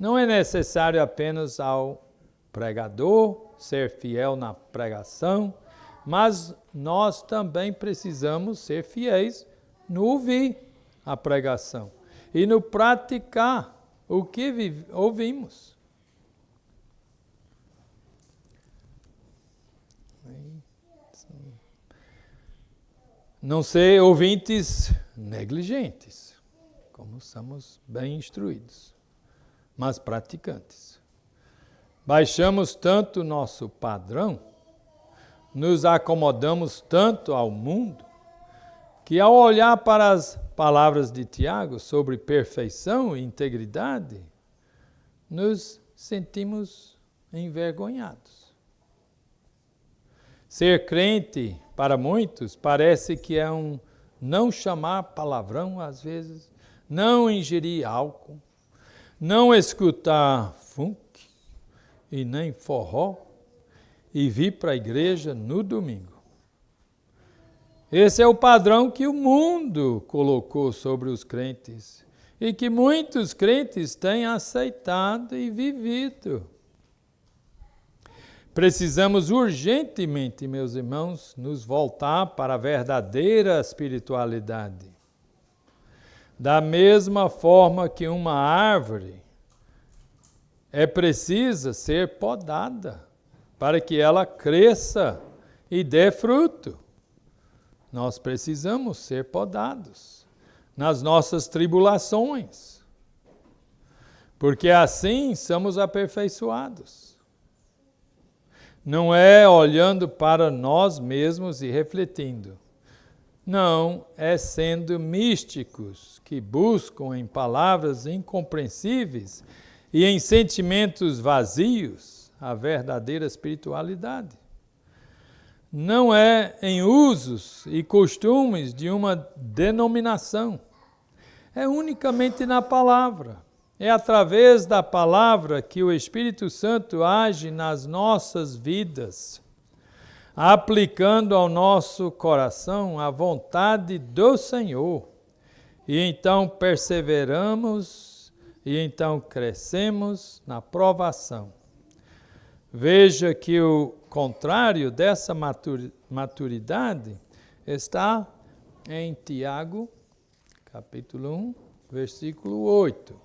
Speaker 1: Não é necessário apenas ao pregador ser fiel na pregação, mas nós também precisamos ser fiéis no ouvir a pregação e no praticar o que ouvimos. Não ser ouvintes negligentes, como somos bem instruídos, mas praticantes. Baixamos tanto nosso padrão, nos acomodamos tanto ao mundo, que ao olhar para as palavras de Tiago sobre perfeição e integridade, nos sentimos envergonhados. Ser crente, para muitos, parece que é um não chamar palavrão às vezes, não ingerir álcool, não escutar funk e nem forró e vir para a igreja no domingo. Esse é o padrão que o mundo colocou sobre os crentes e que muitos crentes têm aceitado e vivido. Precisamos urgentemente, meus irmãos, nos voltar para a verdadeira espiritualidade. Da mesma forma que uma árvore é precisa ser podada para que ela cresça e dê fruto. Nós precisamos ser podados nas nossas tribulações, porque assim somos aperfeiçoados. Não é olhando para nós mesmos e refletindo. Não, é sendo místicos que buscam em palavras incompreensíveis e em sentimentos vazios a verdadeira espiritualidade. Não é em usos e costumes de uma denominação. É unicamente na palavra. É através da palavra que o Espírito Santo age nas nossas vidas, aplicando ao nosso coração a vontade do Senhor. E então perseveramos, e então crescemos na provação. Veja que o contrário dessa maturidade está em Tiago, capítulo 1, versículo 8.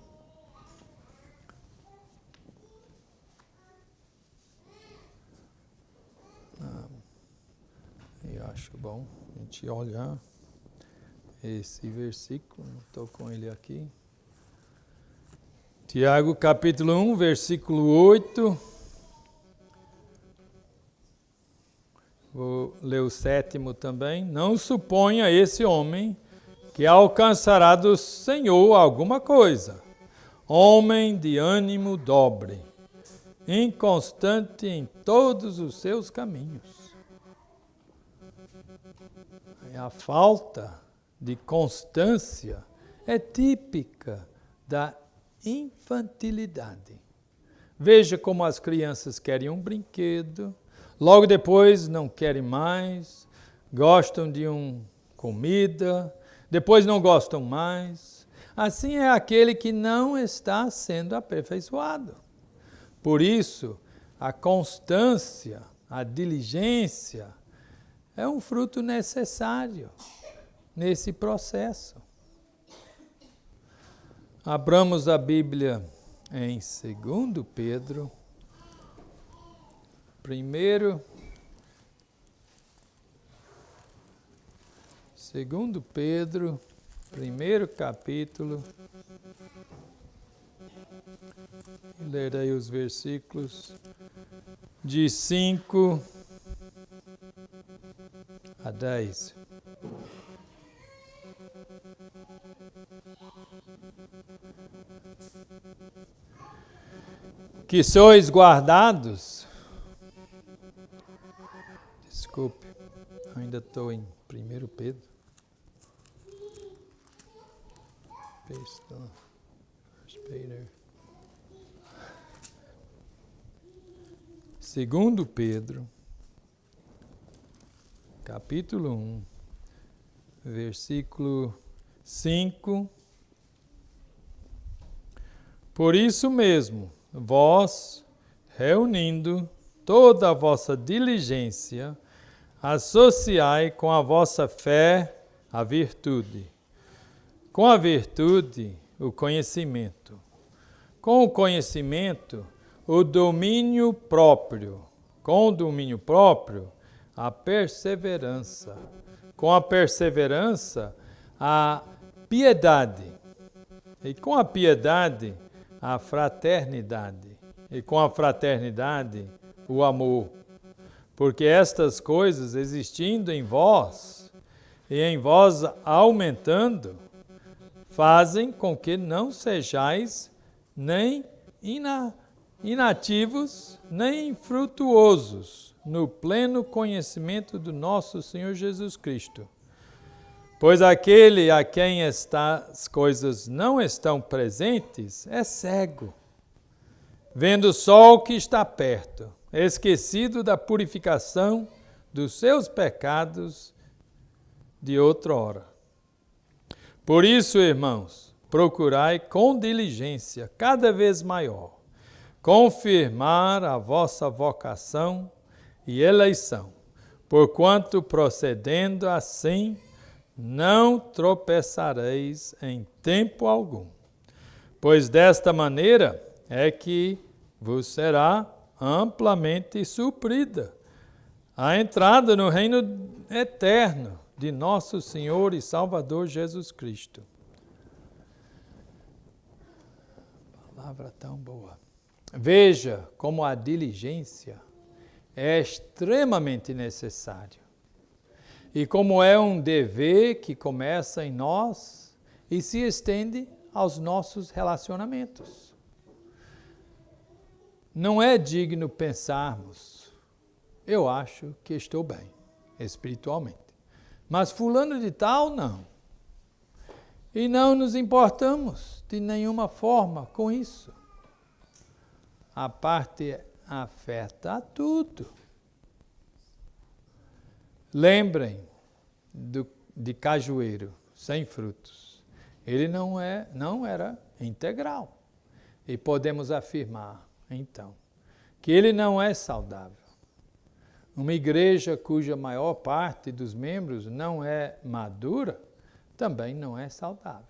Speaker 1: Eu acho bom a gente olhar esse versículo, não estou com ele aqui. Tiago, capítulo 1, versículo 8. Vou ler o 7º também. Não suponha esse homem que alcançará do Senhor alguma coisa. Homem de ânimo dobre, inconstante em todos os seus caminhos. A falta de constância é típica da infantilidade. Veja como as crianças querem um brinquedo, logo depois não querem mais, gostam de comida, depois não gostam mais. Assim é aquele que não está sendo aperfeiçoado. Por isso, a constância, a diligência, é um fruto necessário nesse processo. Abramos a Bíblia em 2 Pedro, 2 Pedro, primeiro capítulo. Lerei os versículos de 5 a 10. Que sois guardados. Desculpe, ainda estou em 1 Pedro. Segundo Pedro, capítulo 1, versículo 5. Por isso mesmo, vós, reunindo toda a vossa diligência, associai com a vossa fé a virtude. Com a virtude, o conhecimento. Com o conhecimento, o domínio próprio. Com o domínio próprio, a perseverança. Com a perseverança, a piedade. E com a piedade, a fraternidade. E com a fraternidade, o amor. Porque estas coisas existindo em vós, e em vós aumentando, fazem com que não sejais nem inativos, nem infrutuosos no pleno conhecimento do nosso Senhor Jesus Cristo. Pois aquele a quem estas coisas não estão presentes é cego, vendo só o que está perto, esquecido da purificação dos seus pecados de outrora. Por isso, irmãos, procurai com diligência cada vez maior confirmar a vossa vocação e eleição, porquanto procedendo assim não tropeçareis em tempo algum. Pois desta maneira é que vos será amplamente suprida a entrada no reino eterno de nosso Senhor e Salvador Jesus Cristo. Palavra tão boa. Veja como a diligência é extremamente necessária e como é um dever que começa em nós e se estende aos nossos relacionamentos. não é digno pensarmos, eu acho que estou bem, espiritualmente. Mas fulano de tal, não. E não nos importamos de nenhuma forma com isso. A parte afeta a tudo. Lembrem de cajueiro sem frutos. Ele não era integral. E podemos afirmar, então, que ele não é saudável. Uma igreja cuja maior parte dos membros não é madura, também não é saudável.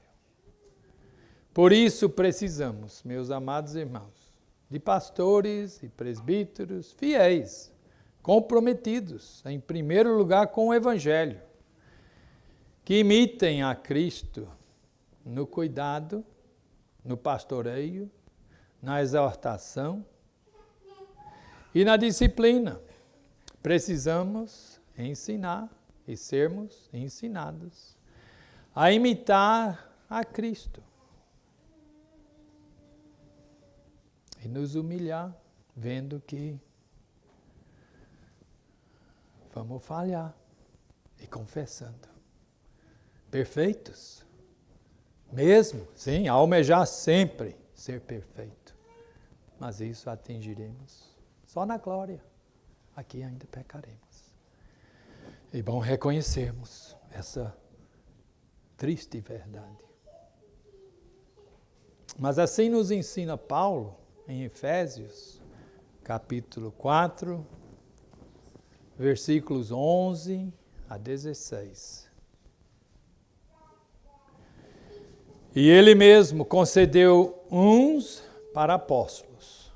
Speaker 1: Por isso precisamos, meus amados irmãos, de pastores e presbíteros fiéis, comprometidos, em primeiro lugar, com o Evangelho, que imitem a Cristo no cuidado, no pastoreio, na exortação e na disciplina. Precisamos ensinar e sermos ensinados a imitar a Cristo e nos humilhar, vendo que vamos falhar e confessando. Perfeitos? Mesmo, sim, almejar sempre ser perfeito. Mas isso atingiremos só na glória. Aqui ainda pecaremos. É bom reconhecermos essa triste verdade. Mas assim nos ensina Paulo em Efésios, capítulo 4, versículos 11 a 16. E ele mesmo concedeu uns para apóstolos,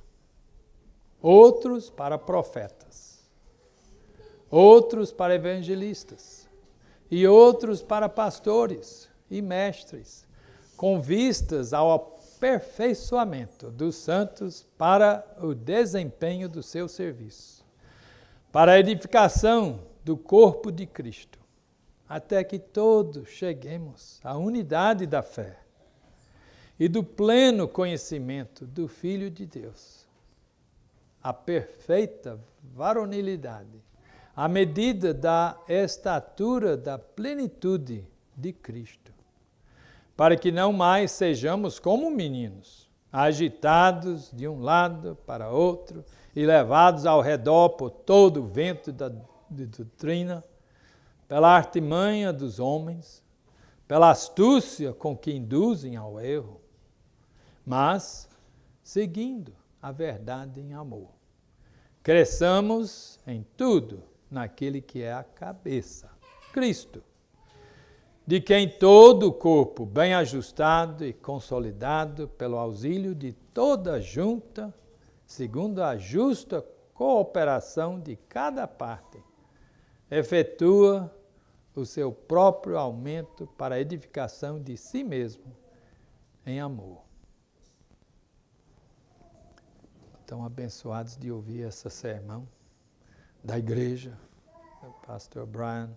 Speaker 1: outros para profetas, outros para evangelistas, e outros para pastores e mestres, com vistas ao aperfeiçoamento dos santos para o desempenho do seu serviço, para a edificação do corpo de Cristo, até que todos cheguemos à unidade da fé e do pleno conhecimento do Filho de Deus, a perfeita varonilidade, à medida da estatura da plenitude de Cristo, para que não mais sejamos como meninos, agitados de um lado para outro e levados ao redor por todo o vento de doutrina, pela artimanha dos homens, pela astúcia com que induzem ao erro, mas seguindo a verdade em amor. Cresçamos em tudo naquele que é a cabeça, Cristo, de quem todo o corpo, bem ajustado e consolidado pelo auxílio de toda junta, segundo a justa cooperação de cada parte, efetua o seu próprio aumento para a edificação de si mesmo em amor. Estão abençoados de ouvir esse sermão da igreja, do pastor Brian.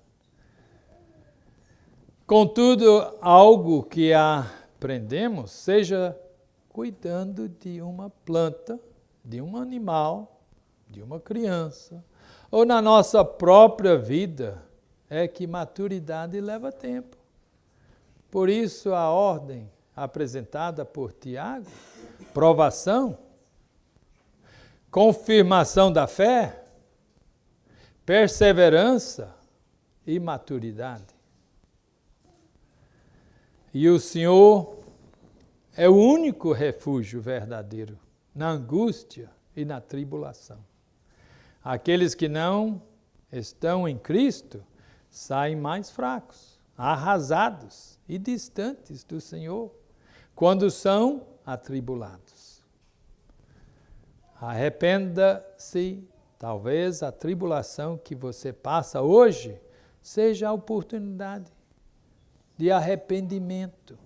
Speaker 1: Contudo, algo que aprendemos, seja cuidando de uma planta, de um animal, de uma criança, ou na nossa própria vida, é que maturidade leva tempo. Por isso, a ordem apresentada por Tiago, provação, confirmação da fé, perseverança e maturidade. E o Senhor é o único refúgio verdadeiro na angústia e na tribulação. Aqueles que não estão em Cristo saem mais fracos, arrasados e distantes do Senhor, quando são atribulados. Arrependa-se, talvez a tribulação que você passa hoje seja a oportunidade de arrependimento.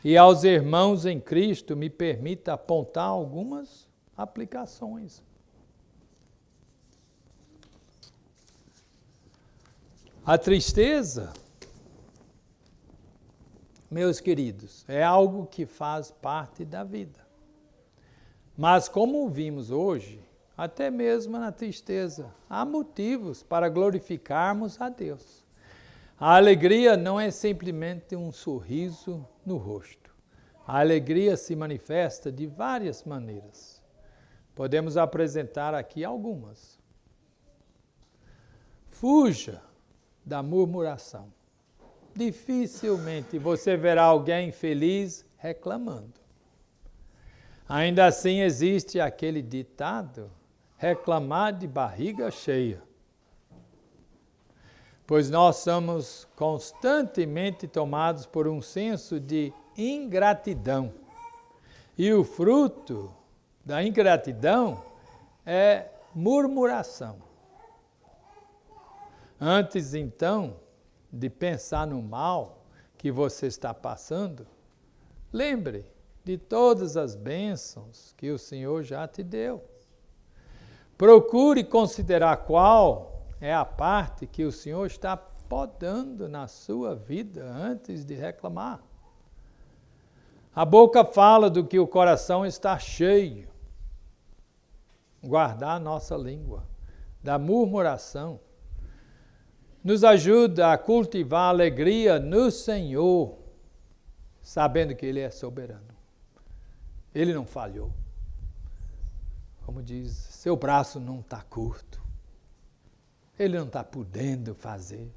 Speaker 1: E aos irmãos em Cristo me permita apontar algumas aplicações. A tristeza, meus queridos, é algo que faz parte da vida. Mas como vimos hoje, até mesmo na tristeza, há motivos para glorificarmos a Deus. A alegria não é simplesmente um sorriso no rosto. A alegria se manifesta de várias maneiras. Podemos apresentar aqui algumas. Fuja da murmuração. Dificilmente você verá alguém feliz reclamando. Ainda assim existe aquele ditado, reclamar de barriga cheia. Pois nós somos constantemente tomados por um senso de ingratidão. E o fruto da ingratidão é murmuração. Antes, então, de pensar no mal que você está passando, lembre de todas as bênçãos que o Senhor já te deu. Procure considerar qual é a parte que o Senhor está podando na sua vida antes de reclamar. A boca fala do que o coração está cheio. Guardar a nossa língua da murmuração nos ajuda a cultivar a alegria no Senhor, sabendo que Ele é soberano. Ele não falhou. Como diz, seu braço não está curto. Ele não está podendo fazer.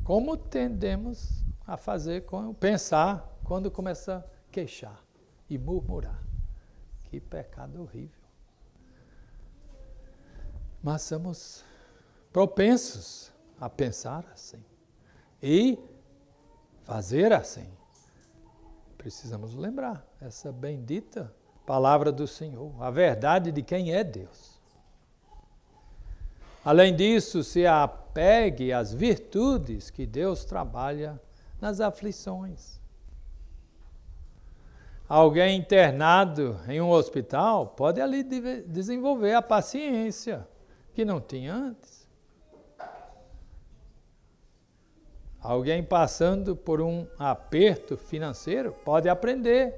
Speaker 1: Como tendemos a fazer, pensar, quando começa a queixar e murmurar. Que pecado horrível. Mas somos propensos a pensar assim e fazer assim. Precisamos lembrar essa bendita palavra do Senhor, a verdade de quem é Deus. Além disso, se apegue às virtudes que Deus trabalha nas aflições. Alguém internado em um hospital pode ali desenvolver a paciência que não tinha antes. Alguém passando por um aperto financeiro pode aprender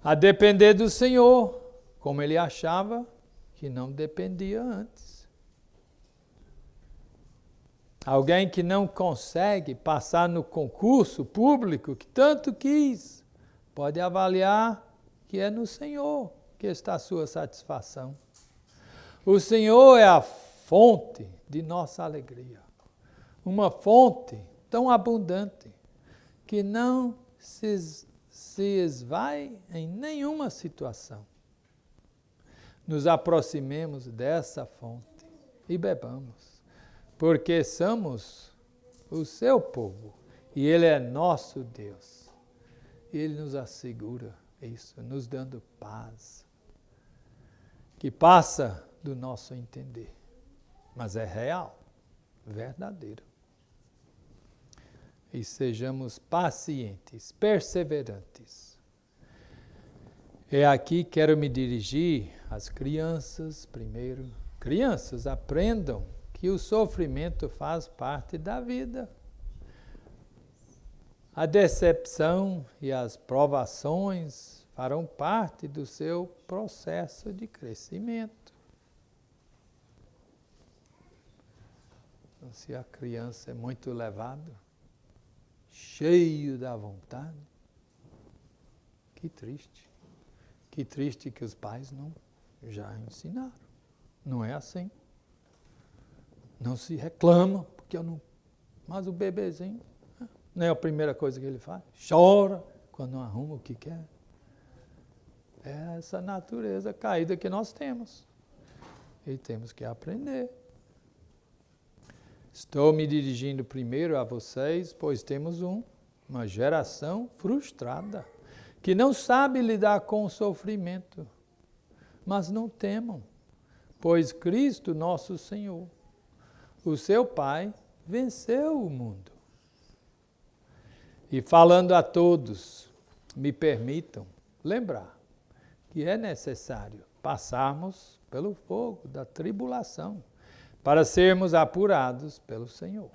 Speaker 1: a depender do Senhor, como ele achava que não dependia antes. Alguém que não consegue passar no concurso público que tanto quis, pode avaliar que é no Senhor que está a sua satisfação. O Senhor é a fonte de nossa alegria. Uma fonte tão abundante que não se esvai em nenhuma situação. Nos aproximemos dessa fonte e bebamos, porque somos o seu povo e Ele é nosso Deus. Ele nos assegura isso, nos dando paz, que passa do nosso entender, mas é real, verdadeiro. E sejamos pacientes, perseverantes. E aqui quero me dirigir às crianças primeiro. Crianças, aprendam que o sofrimento faz parte da vida. A decepção e as provações farão parte do seu processo de crescimento. Então, se a criança é muito levada, cheio da vontade, que triste. Que triste que os pais não já ensinaram. Não é assim. Não se reclama, porque eu não... Mas o bebezinho, não é a primeira coisa que ele faz? Chora quando não arruma o que quer. É essa natureza caída que nós temos. E temos que aprender. Estou me dirigindo primeiro a vocês, pois temos uma geração frustrada, que não sabe lidar com o sofrimento. Mas não temam, pois Cristo, nosso Senhor, o seu Pai, venceu o mundo. E falando a todos, me permitam lembrar que é necessário passarmos pelo fogo da tribulação para sermos apurados pelo Senhor.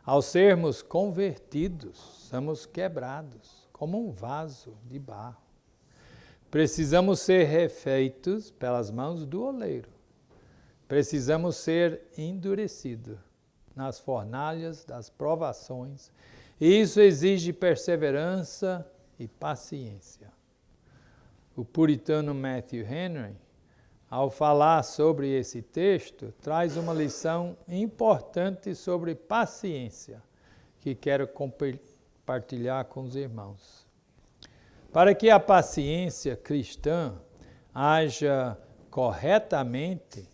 Speaker 1: Ao sermos convertidos, somos quebrados como um vaso de barro. precisamos ser refeitos pelas mãos do oleiro. Precisamos ser endurecidos nas fornalhas das provações. E isso exige perseverança e paciência. O puritano Matthew Henry, ao falar sobre esse texto, traz uma lição importante sobre paciência, que quero compartilhar com os irmãos. Para que a paciência cristã haja corretamente,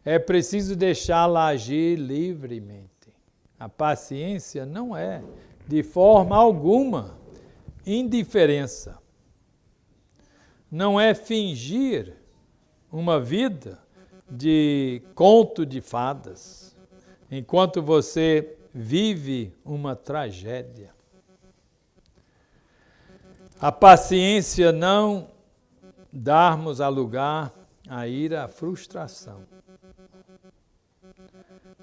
Speaker 1: é preciso deixá-la agir livremente. A paciência não é, de forma alguma, indiferença. Não é fingir uma vida de conto de fadas, enquanto você vive uma tragédia. A paciência não darmos a lugar à ira, à frustração.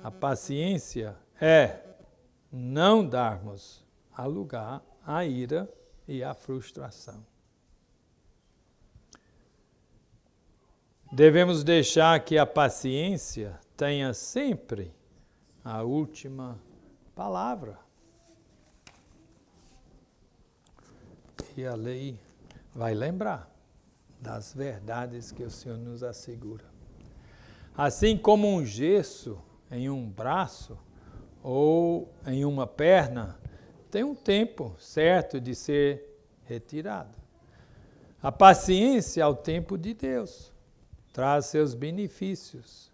Speaker 1: A paciência é não darmos a lugar à ira e à frustração. Devemos deixar que a paciência tenha sempre a última palavra. E a lei vai lembrar das verdades que o Senhor nos assegura. Assim como um gesso em um braço ou em uma perna tem um tempo certo de ser retirado. A paciência é o tempo de Deus. Traz seus benefícios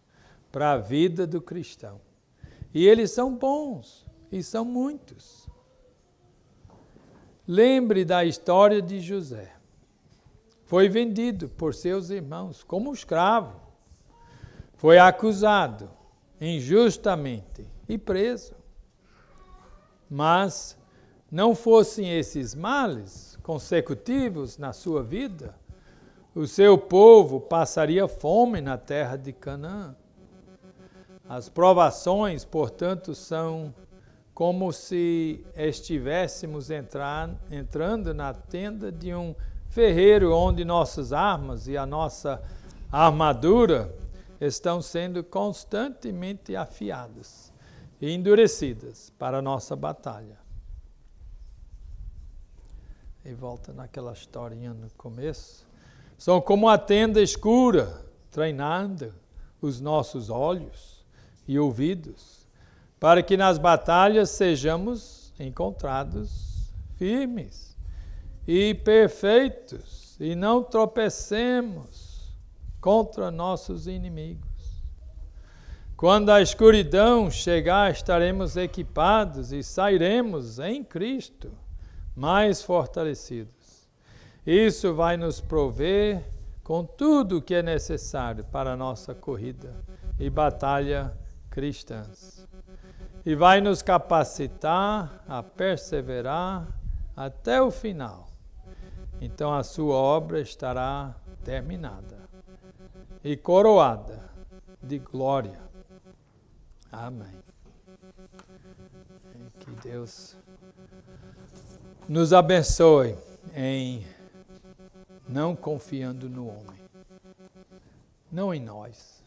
Speaker 1: para a vida do cristão. E eles são bons, e são muitos. Lembre da história de José. Foi vendido por seus irmãos como escravo. Foi acusado injustamente e preso. Mas não fossem esses males consecutivos na sua vida, o seu povo passaria fome na terra de Canaã. As provações, portanto, são como se estivéssemos entrando na tenda de um ferreiro onde nossas armas e a nossa armadura estão sendo constantemente afiadas e endurecidas para a nossa batalha. E volta naquela historinha no começo. São como a tenda escura, treinando os nossos olhos e ouvidos, para que nas batalhas sejamos encontrados firmes e perfeitos, e não tropecemos contra nossos inimigos. Quando a escuridão chegar, estaremos equipados e sairemos em Cristo mais fortalecidos. Isso vai nos prover com tudo o que é necessário para a nossa corrida e batalha cristãs. E vai nos capacitar a perseverar até o final. Então a sua obra estará terminada e coroada de glória. Amém. Que Deus nos abençoe em não confiando no homem, não em nós,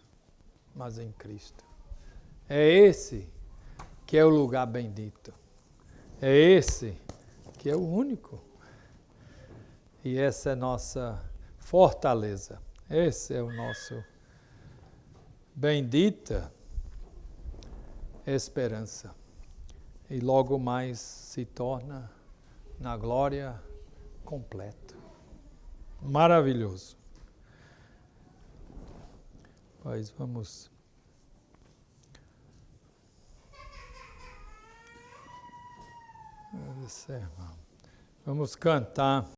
Speaker 1: mas em Cristo. É esse que é o lugar bendito. É esse que é o único. E essa é a nossa fortaleza. Esse é o nosso bendita esperança. E logo mais se torna na glória completa. Maravilhoso. Pois vamos. Vamos cantar.